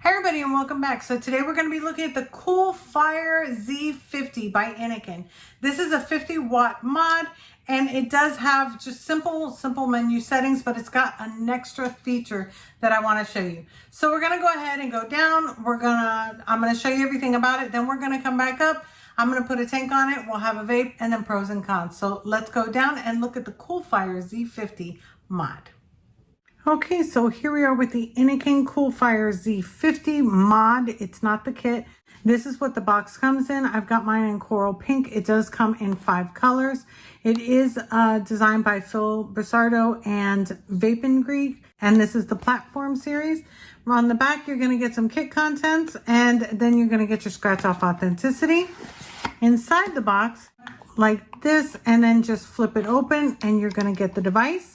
Hi everybody and welcome back. So today we're going to be looking at the Coolfire Z50 by Innokin. This is a 50-watt mod and it does have just simple menu settings, but it's got an extra feature that I want to show you. So we're going to go ahead and go down. I'm going to show you everything about it. Then we're going to come back up. I'm going to put a tank on it. We'll have a vape and then pros and cons. So let's go down and look at the Coolfire Z50 mod. Okay, so here we are with the Innokin Coolfire Z50 Mod. It's not the kit. This is what the box comes in. I've got mine in coral pink. It does come in 5 colors. It is designed by Phil Brisardo and Vape Greek, and this is the platform series. On the back, you're going to get some kit contents, and then you're going to get your scratch-off authenticity. Inside the box, like this, and then just flip it open, and you're going to get the device.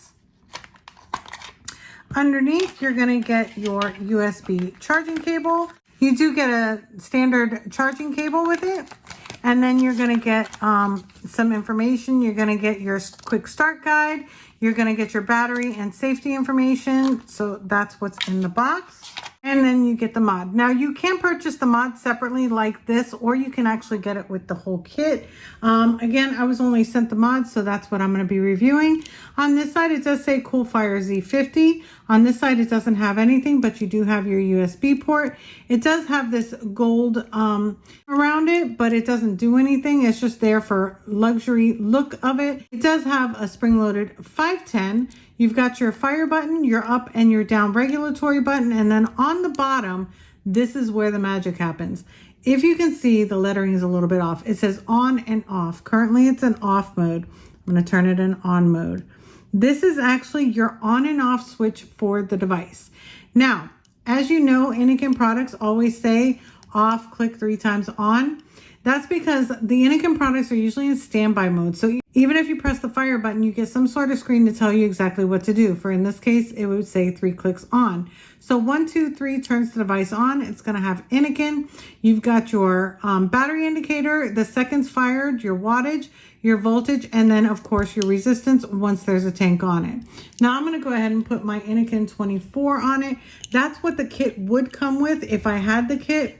Underneath, you're going to get your USB charging cable. You do get a standard charging cable with it. And then you're going to get some information. You're going to get your quick start guide. You're going to get your battery and safety information. So that's what's in the box. And then you get the mod. Now you can purchase the mod separately like this, or you can actually get it with the whole kit. Again, I was only sent the mod, so that's what I'm going to be reviewing. On this side, it does say Coolfire Z50. On this side, it doesn't have anything, but you do have your USB port. It does have this gold around it, but it doesn't do anything. It's just there for luxury look of it. It does have a spring-loaded 510. You've got your fire button, your up and your down regulatory button, and then on the bottom, this is where the magic happens. If you can see, the lettering is a little bit off. It says on and off. Currently, it's in off mode. I'm going to turn it in on mode. This is actually your on and off switch for the device. Now, as you know, Innokin products always say off, click 3 times on. That's because the Innokin products are usually in standby mode. So even if you press the fire button, you get some sort of screen to tell you exactly what to do. For in this case, it would say 3 clicks on. So 1, 2, 3 turns the device on. It's going to have Innokin. You've got your battery indicator, the seconds fired, your wattage, your voltage, and then of course your resistance once there's a tank on it. Now I'm going to go ahead and put my Innokin 24 on it. That's what the kit would come with if I had the kit,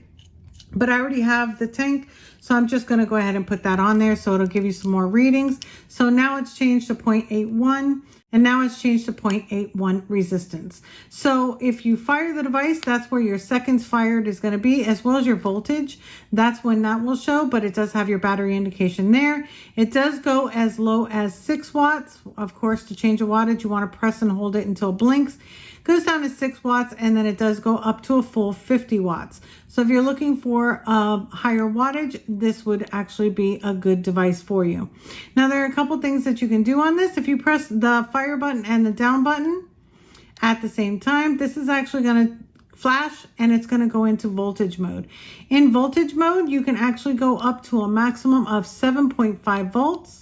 but I already have the tank. So I'm just going to go ahead and put that on there so it'll give you some more readings. So now it's changed to 0.81 and now it's changed to 0.81 resistance. So if you fire the device, that's where your seconds fired is going to be, as well as your voltage. That's when that will show, but it does have your battery indication there. It does go as low as 6 watts. Of course, to change a wattage, you want to press and hold it until it blinks. Goes down to 6 watts, and then it does go up to a full 50 watts. So if you're looking for a higher wattage, this would actually be a good device for you. Now, there are a couple things that you can do on this. If you press the fire button and the down button at the same time, this is actually going to flash and it's going to go into voltage mode. In voltage mode, you can actually go up to a maximum of 7.5 volts.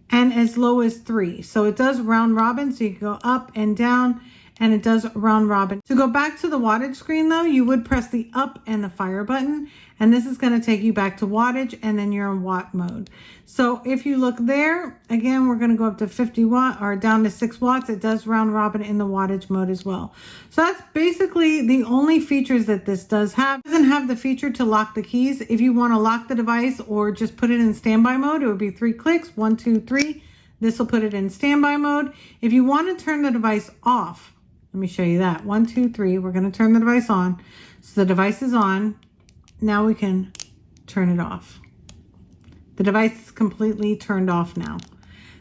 And as low as 3. So it does round robin, so you can go up and down, and it does round robin. To go back to the wattage screen though, you would press the up and the fire button, and this is going to take you back to wattage, and then you're in watt mode. So if you look there, again, we're going to go up to 50 watt or down to 6 watts. It does round robin in the wattage mode as well. So that's basically the only features that this does have. It doesn't have the feature to lock the keys. If you want to lock the device or just put it in standby mode, it would be 3 clicks, 1, 2, 3. This will put it in standby mode. If you want to turn the device off, let me show you that. 1, 2, 3. We're going to turn the device on. So the device is on. Now we can turn it off. The device is completely turned off now.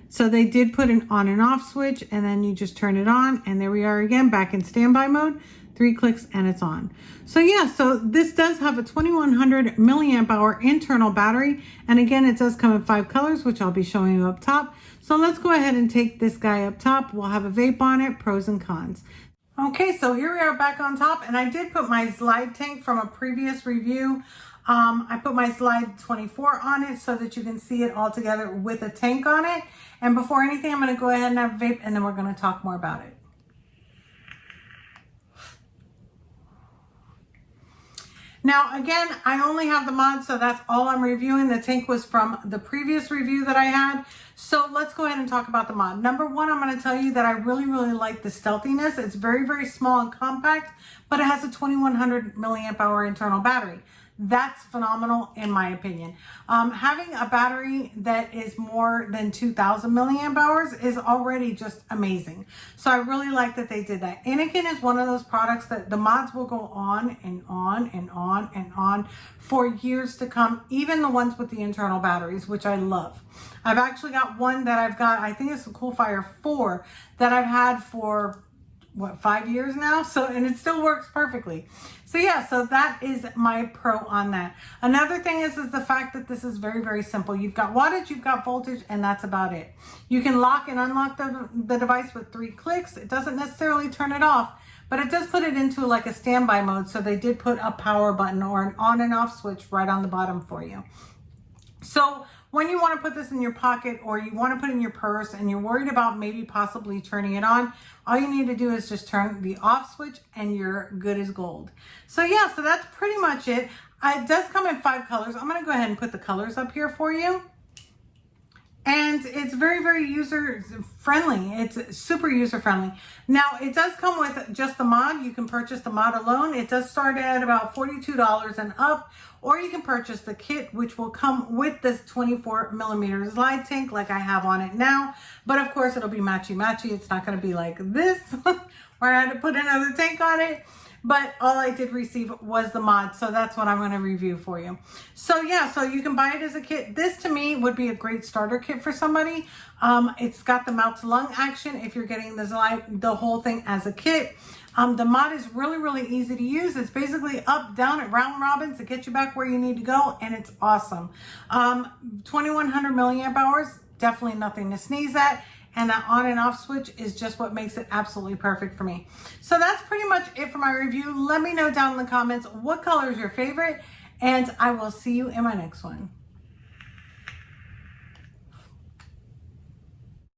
So they did put an on and off switch, and then you just turn it on, and there we are again, back in standby mode. 3 clicks and it's on. So yeah, so this does have a 2100 milliamp hour internal battery. And again, it does come in 5 colors, which I'll be showing you up top. So let's go ahead and take this guy up top. We'll have a vape on it, pros and cons. Okay, so here we are back on top, and I did put my slide tank from a previous review. I put my slide 24 on it so that you can see it all together with a tank on it. And before anything, I'm going to go ahead and have a vape, and then we're going to talk more about it. Now, again, I only have the mod, so that's all I'm reviewing. The tank was from the previous review that I had. So let's go ahead and talk about the mod. Number one, I'm going to tell you that I really, really like the stealthiness. It's very, very small and compact, but it has a 2100 milliamp hour internal battery. That's phenomenal in my opinion. Having a battery that is more than 2000 milliamp hours is already just amazing. So I really like that they did that. Innokin is one of those products that the mods will go on and on and on and on for years to come, even the ones with the internal batteries, which I love. I've actually got one that I've got, I think it's the Coolfire 4 that I've had for what, 5 years now? So, and it still works perfectly. So yeah, so that is my pro on that. Another thing is the fact that this is very, very simple. You've got wattage, you've got voltage, and that's about it. You can lock and unlock the device with 3 clicks. It doesn't necessarily turn it off, but it does put it into like a standby mode. So they did put a power button or an on and off switch right on the bottom for you. So when you want to put this in your pocket or you want to put it in your purse and you're worried about maybe possibly turning it on, all you need to do is just turn the off switch and you're good as gold. So yeah, so that's pretty much it. It does come in 5 colors. I'm going to go ahead and put the colors up here for you. And it's very, very user friendly. It's super user friendly. Now it does come with just the mod. You can purchase the mod alone. It does start at about $42 and up, or you can purchase the kit, which will come with this 24 millimeter slide tank like I have on it now. But of course it'll be matchy. It's not going to be like this where I had to put another tank on it. But all I did receive was the mod, so that's what I'm going to review for you. So yeah, so you can buy it as a kit. This to me would be a great starter kit for somebody. It's got the mouth to lung action if you're getting the whole thing as a kit. The mod is really, really easy to use. It's basically up, down, at round robin to get you back where you need to go, and it's awesome. 2100 milliamp hours, definitely nothing to sneeze at. And that on and off switch is just what makes it absolutely perfect for me. So that's pretty much it for my review. Let me know down in the comments what color is your favorite, and I will see you in my next one.